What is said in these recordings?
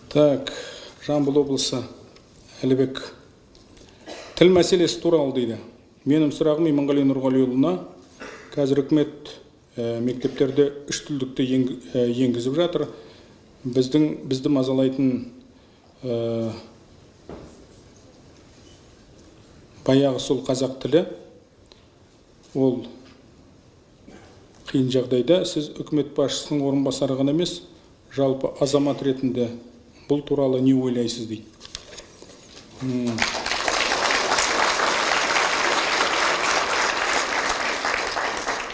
Так, Жамбыл облысы, Әлібек. Тіл мәселесі туралы дейді. Менің сұрағым Иманғали Нұрғалиұлына. Қазір үкімет мектептерде үш тілдікті енгізіп жатыр. Бізді мазалайтын баяғы сол қазақ тілі. Ол қиын жағдайда сіз үкімет басшысының орынбасары ғана емес, жалпы азамат ретінде бұл туралы не ойлайсыз дейді.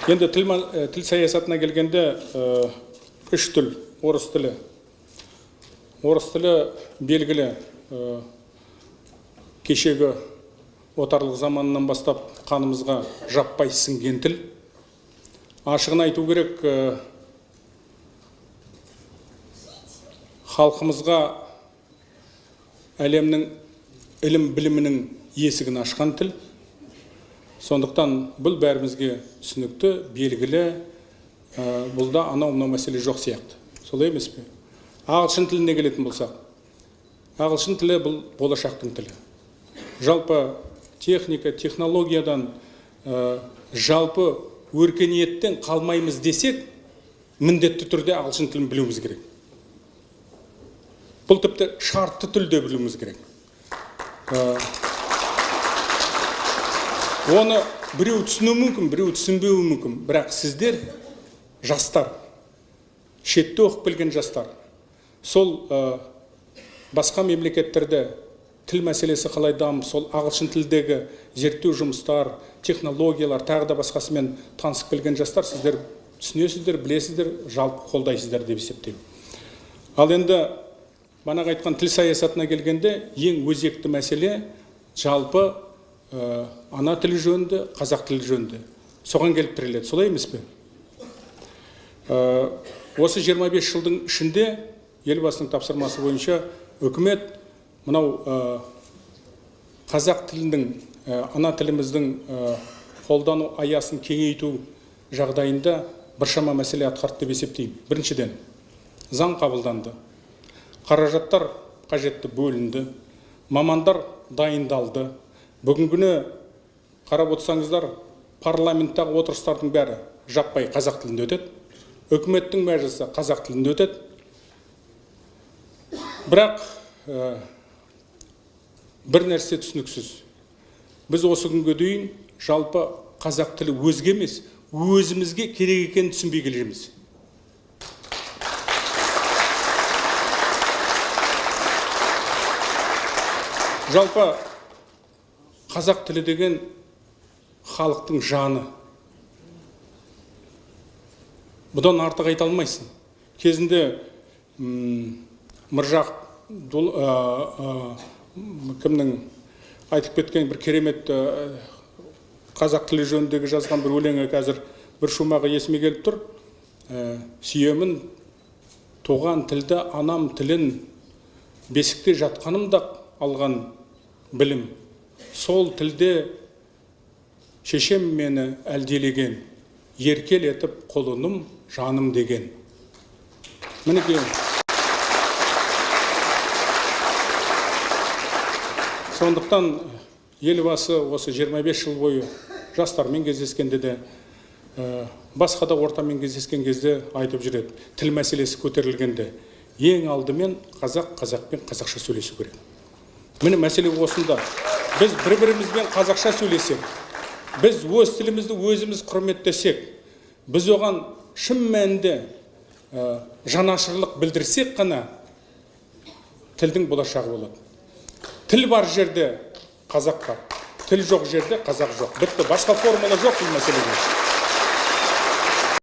Енді тіл саясатына келгенде үш тіл, орыс тілі. Орыс тілі белгілі кешегі отарлық заманынан бастап қанымызға жаппай сіңген тіл. Ашығын айту керек, халқымызға әлемнің ілім білімінің есігін ашқан тіл. Сондықтан бұл бәрімізге түсінікті, белгілі, бұлда анау мәселе жоқ сияқты. Солай емес пе? Ағылшын тіліне келетін болсақ, ағылшын тілі бұл болашақтың тілі. Жалпы техника, технологиядан, жалпы өркениеттен қалмаймыз десек, міндетті түрде ағылшын тілін білуіміз керек. Бұл тіпті шартты тілде білуіміз керек. Оны біреу түсіну мүмкін, біреу түсінбеуі мүмкін. Бірақ сіздер, жастар, шетте оқып келген жастар, сол басқа мемлекеттерде тіл мәселесі қалай дамып, сол ағылшын тілдегі зерттеу жұмыстар, технологиялар, тағы да басқасымен танысып келген жастар, сіздер түсінесіздер, білесіздер, жалпы қолдайсыздар деп есептеймін. Ал енді бағанағы айтқан тіл саясатына келгенде ең өзекті мәселе жалпы ана тілі жөнінде, қазақ тілі жөнінде. Соған келіп тіреледі, солай емес пе? Осы 25 жылдың ішінде елбасының тапсырмасы бойынша үкімет мынау қазақ тілінің, ана тіліміздің қолдану аясын кеңейту жағдайында біршама мәселе атқарды деп есептеймін. Біріншіден, заң қабылданды. Қаражаттар қажетті бөлінді, мамандар дайындалды. Бүгінгіні қарап отырсаңыздар, парламенттағы отырыстардың бәрі жаппай қазақ тілінде өтеді. Үкіметтің мәжілісі қазақ тілінде өтеді. Бірақ бір нәрсе түсініксіз. Біз осы күнге дейін жалпы қазақ тілі өзге емес, өзімізге керек екенін түсінбей келе жүрміз. Жалпы қазақ тілі деген халықтың жаны. Бұдан артық айта алмайсың. Кезінде Міржақ кімнің айтып кеткен бір керемет қазақ тілі жөніндегі жазған бір өлеңі қазір бір шумағы есіме келіп тұр. Сүйемін туған тілді, анам тілін, бесікте жатқанымда алған білім. Сол тілде шешем мені әлделеген, еркел етіп қолыным жаным деген. Мінекей. Сондықтан елбасы осы 25 жыл бойы жастармен кездескенде де, басқа да ортамен кездескен кезде айтып жүреді. Тіл мәселесі көтерілгенде ең алдымен қазақпен қазақша сөйлесу керек. Міне мәселе осында. Біз бір-бірімізбен қазақша сөйлесек, біз өз тілімізді өзіміз құрметтесек, біз оған шын мәнінде жанашырлық білдірсек қана тілдің болашағы болады. Тіл бар жерде қазақ бар, тіл жоқ жерде қазақ жоқ. Бітті, басқа формула жоқ бұл мәселеде.